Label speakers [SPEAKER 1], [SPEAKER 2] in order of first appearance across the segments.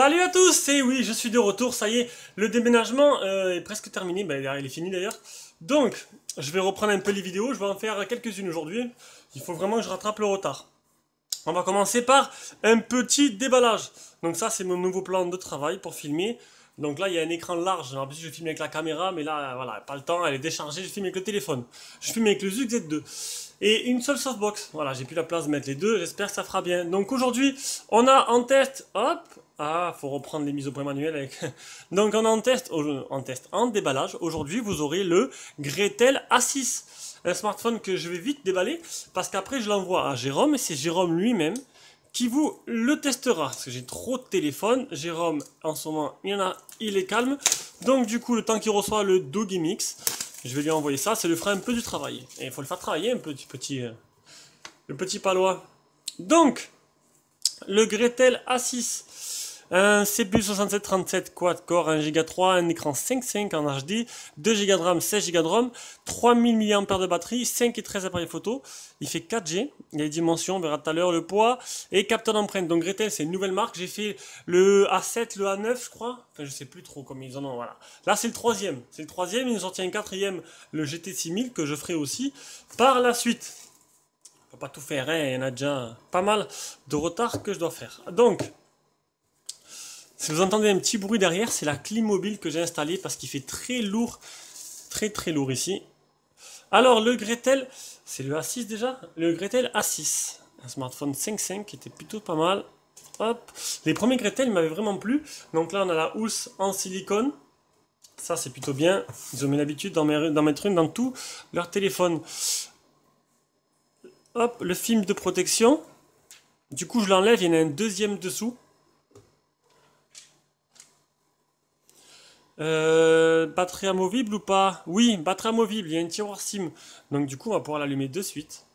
[SPEAKER 1] Salut à tous, et oui, je suis de retour, ça y est, le déménagement est presque terminé, ben, il est fini d'ailleurs. Donc, je vais reprendre un peu les vidéos, je vais en faire quelques-unes aujourd'hui. Il faut vraiment que je rattrape le retard. On va commencer par un petit déballage. Donc ça, c'est mon nouveau plan de travail pour filmer. Donc là, il y a un écran large. En plus, je filme avec la caméra, mais là, voilà, pas le temps, elle est déchargée, je filme avec le téléphone. Je filme avec le Zug Z2. Et une seule softbox. Voilà, j'ai plus la place de mettre les deux, j'espère que ça fera bien. Donc aujourd'hui, on a en test, hop, faut reprendre les mises au point manuelles avec. Donc on a en déballage. Aujourd'hui, vous aurez le Gretel A6. Un smartphone que je vais vite déballer, parce qu'après je l'envoie à Jérôme, et c'est Jérôme lui-même qui vous le testera. Parce que j'ai trop de téléphones. Jérôme, en ce moment, il est calme. Donc du coup, le temps qu'il reçoit le Doggy Mix, je vais lui envoyer ça, ça lui fera un peu du travail. Et il faut le faire travailler un peu, le petit palois. Donc, le Gretel A6. Un CPU 6737 quad-core, 1 Go 3, un écran 5.5 en HD, 2 Go de RAM, 16 Go de ROM, 3000 mAh de batterie, 5 et 13 appareils photo. Il fait 4G, il y a les dimensions, on verra tout à l'heure, le poids et capteur d'empreinte. Donc Gretel, c'est une nouvelle marque. J'ai fait le A7, le A9, je crois. Enfin, je sais plus trop comment ils en ont, voilà. Là, c'est le troisième. C'est le troisième, ils nous sortent un quatrième, le GT6000, que je ferai aussi par la suite. On va pas tout faire, hein, il y en a déjà pas mal de retard que je dois faire. Donc, si vous entendez un petit bruit derrière, c'est la clim mobile que j'ai installée parce qu'il fait très lourd, très lourd ici. Alors le Gretel, c'est le A6 déjà, le Gretel A6, un smartphone 5.5 qui était plutôt pas mal. Hop, les premiers Gretel m'avaient vraiment plu. Donc là on a la housse en silicone, ça c'est plutôt bien. Ils ont mis l'habitude d'en mettre une dans tout leur téléphone. Hop, le film de protection. Du coup je l'enlève, il y en a un deuxième dessous. Batterie amovible ou pas? Oui, batterie amovible, il y a un tiroir SIM. Donc du coup, on va pouvoir l'allumer de suite.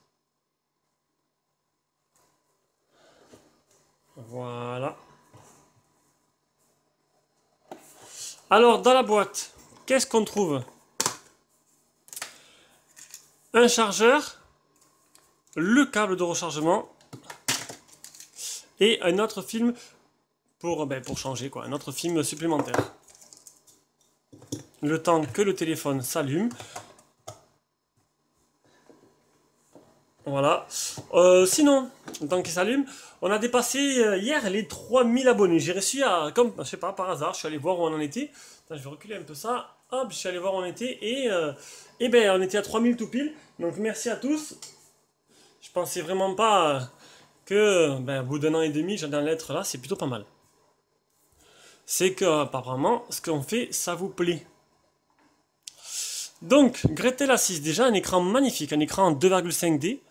[SPEAKER 1] Voilà. Alors, dans la boîte, qu'est-ce qu'on trouve? Un chargeur, le câble de rechargement et un autre film pour changer, quoi, un autre film supplémentaire. Le temps que le téléphone s'allume. Voilà. Sinon, le temps qu'il s'allume, on a dépassé hier les 3000 abonnés. J'ai réussi à, comme, je sais pas, par hasard, je suis allé voir où on en était. Attends, je vais reculer un peu ça. Hop, je suis allé voir où on était et ben, on était à 3000 tout pile. Donc merci à tous. Je pensais vraiment pas que, ben, au bout d'un an et demi, j'allais en être là. C'est plutôt pas mal. C'est que, apparemment, ce qu'on fait, ça vous plaît. Donc, Gretel A6, déjà un écran magnifique, un écran en 2,5D.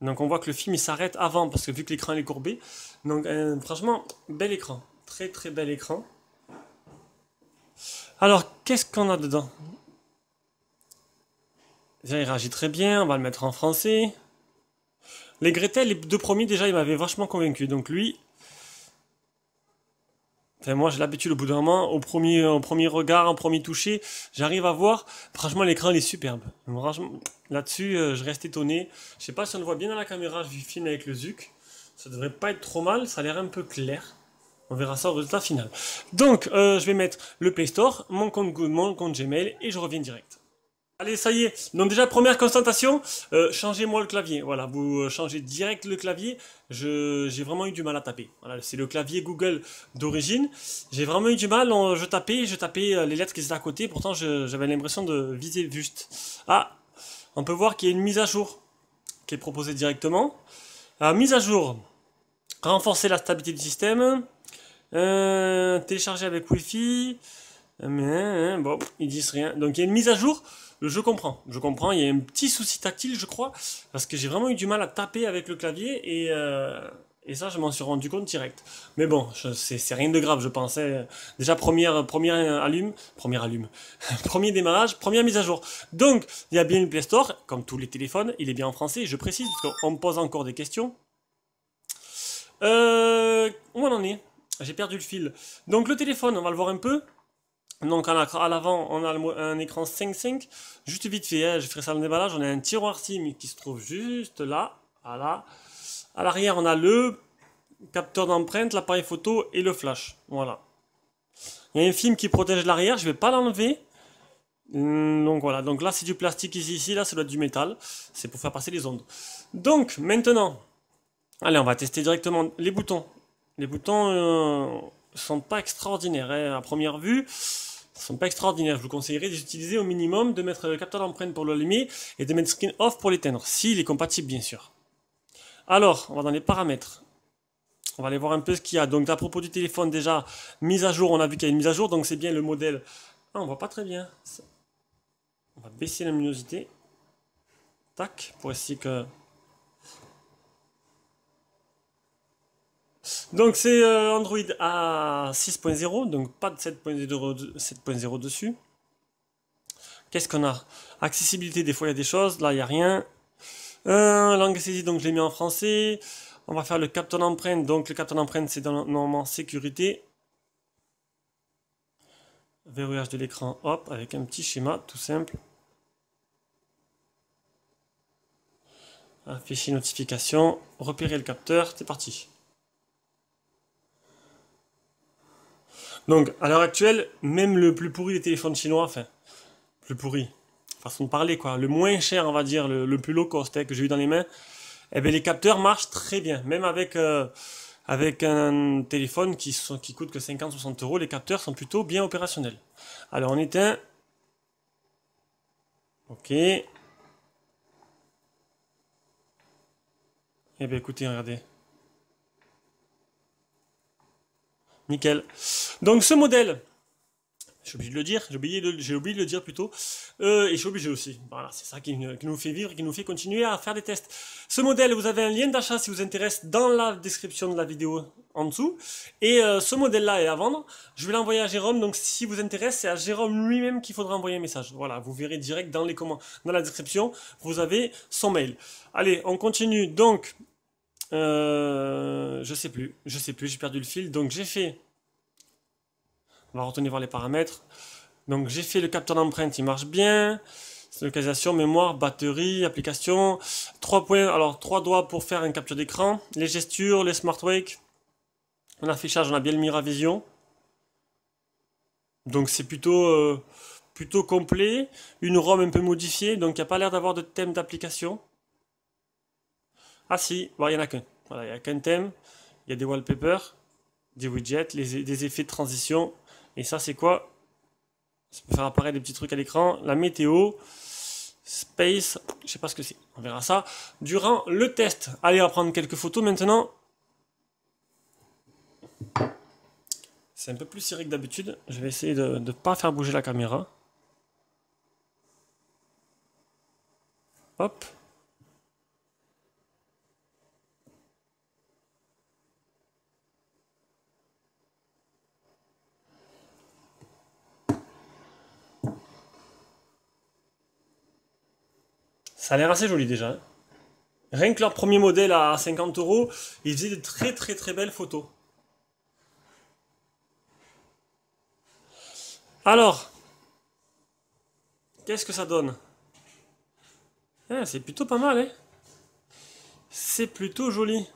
[SPEAKER 1] Donc on voit que le film il s'arrête avant parce que vu que l'écran est courbé. Donc franchement, bel écran. Très bel écran. Alors, qu'est-ce qu'on a dedans? Déjà, il réagit très bien, on va le mettre en français. Les Gretel, les deux premiers, déjà, ils m'avaient vachement convaincu. Donc lui, enfin, moi j'ai l'habitude au bout d'un moment, au premier regard, en premier toucher, j'arrive à voir. Franchement, l'écran il est superbe. Là-dessus, je reste étonné. Je sais pas si on le voit bien dans la caméra, je filme avec le Zuc. Ça devrait pas être trop mal, ça a l'air un peu clair. On verra ça au résultat final. Donc, je vais mettre le Play Store, mon compte Gmail, et je reviens direct. Allez, ça y est. Donc déjà, première constatation, changez-moi le clavier. Voilà, vous changez direct le clavier. J'ai vraiment eu du mal à taper. Voilà, c'est le clavier Google d'origine. J'ai vraiment eu du mal. Je tapais les lettres qui étaient à côté. Pourtant, j'avais l'impression de viser juste. Ah, on peut voir qu'il y a une mise à jour qui est proposée directement. Mise à jour. Renforcer la stabilité du système. Télécharger avec Wi-Fi. Bon, ils disent rien. Donc il y a une mise à jour. Je comprends. Il y a un petit souci tactile, je crois, parce que j'ai vraiment eu du mal à taper avec le clavier et ça, je m'en suis rendu compte direct. Mais bon, c'est rien de grave, je pensais. Déjà premier allume, premier démarrage, première mise à jour. Donc il y a bien une Play Store, comme tous les téléphones. Il est bien en français. Je précise parce qu'on me pose encore des questions. Où on en est? J'ai perdu le fil. Donc le téléphone, on va le voir un peu. Donc à l'avant, on a un écran 5.5. Juste vite fait, hein, je ferai ça dans le déballage. On a un tiroir SIM qui se trouve juste là. Voilà. À l'arrière, on a capteur d'empreinte, l'appareil photo et le flash. Voilà. Il y a un film qui protège l'arrière, je vais pas l'enlever. Donc voilà, donc là c'est du plastique ici, là ça doit être du métal. C'est pour faire passer les ondes. Donc maintenant, allez, on va tester directement les boutons. Les boutons sont pas extraordinaires, hein. À première vue, ils sont pas extraordinaires. Je vous conseillerais d'utiliser au minimum, de mettre le capteur d'empreinte pour l'allumer et de mettre screen off pour l'éteindre, s'il est compatible bien sûr. Alors, on va dans les paramètres. On va aller voir un peu ce qu'il y a. Donc à propos du téléphone, déjà, mise à jour, on a vu qu'il y a une mise à jour, donc c'est bien le modèle. Ah, on voit pas très bien. On va baisser la luminosité. Tac, pour essayer que... Donc c'est Android à 6.0, donc pas de 7.0 dessus. Qu'est-ce qu'on a? Accessibilité, des fois il y a des choses, là il n'y a rien. Langue saisie, donc je l'ai mis en français. On va faire le capteur d'empreinte, donc le capteur d'empreinte c'est normalement sécurité. Verrouillage de l'écran, hop, avec un petit schéma tout simple. Afficher notification, repérer le capteur, c'est parti. Donc à l'heure actuelle, même le plus pourri des téléphones chinois, enfin, plus pourri, façon de parler quoi, le moins cher on va dire, le plus low cost que j'ai eu dans les mains, eh bien les capteurs marchent très bien, même avec un téléphone qui coûte que 50-60 €, les capteurs sont plutôt bien opérationnels. Alors on éteint. Ok. Eh bien écoutez, regardez. Nickel. Donc ce modèle, j'ai oublié de le dire, j'ai oublié de le dire plutôt, et je suis obligé aussi. Voilà, c'est ça qui nous fait vivre, qui nous fait continuer à faire des tests. Ce modèle, vous avez un lien d'achat si vous intéresse dans la description de la vidéo en dessous. Et ce modèle-là est à vendre. Je vais l'envoyer à Jérôme, donc si vous intéresse, c'est à Jérôme lui-même qu'il faudra envoyer un message. Voilà, vous verrez direct dans les dans la description, vous avez son mail. Allez, on continue. Donc, je sais plus, j'ai perdu le fil. Donc j'ai fait... On va retourner voir les paramètres. Donc j'ai fait le capteur d'empreinte, il marche bien. Localisation, mémoire, batterie, application. 3 points, alors 3 doigts pour faire une capture d'écran. Les gestures, les smart wake. L'affichage, on a bien le Miravision. Donc c'est plutôt complet. Une ROM un peu modifiée, donc il n'y a pas l'air d'avoir de thème d'application. Ah si, bon, il n'y en a qu'un. Voilà, il n'y a qu'un thème. Il y a des wallpapers, des widgets, des effets de transition. Et ça, c'est quoi? Ça peut faire apparaître des petits trucs à l'écran. La météo, space, je sais pas ce que c'est. On verra ça durant le test. Allez, on va prendre quelques photos maintenant. C'est un peu plus serré que d'habitude. Je vais essayer de ne pas faire bouger la caméra. Hop. Ça a l'air assez joli déjà. Rien que leur premier modèle à 50 €, ils faisaient de très très très belles photos. Alors, qu'est-ce que ça donne? Ah, c'est plutôt pas mal, hein? C'est plutôt joli.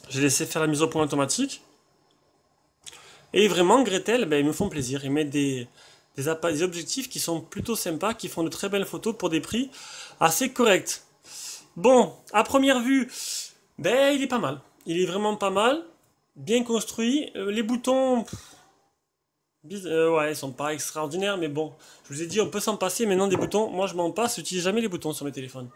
[SPEAKER 1] J'ai laissé faire la mise au point automatique. Et vraiment, Gretel, ben, ils me font plaisir. Ils mettent des objectifs qui sont plutôt sympas, qui font de très belles photos pour des prix assez corrects. Bon, à première vue, ben, il est pas mal. Il est vraiment pas mal. Bien construit. Les boutons... ouais, ils sont pas extraordinaires, mais bon. Je vous ai dit, on peut s'en passer. Maintenant, des boutons, moi je m'en passe. J'utilise jamais les boutons sur mes téléphones.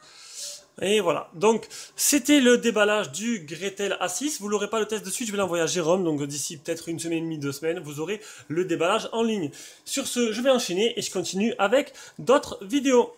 [SPEAKER 1] Et voilà, donc c'était le déballage du Gretel A6. Vous l'aurez pas le test de suite, je vais l'envoyer à Jérôme. Donc d'ici peut-être une semaine et demie, 2 semaines, vous aurez le déballage en ligne. Sur ce, je vais enchaîner et je continue avec d'autres vidéos.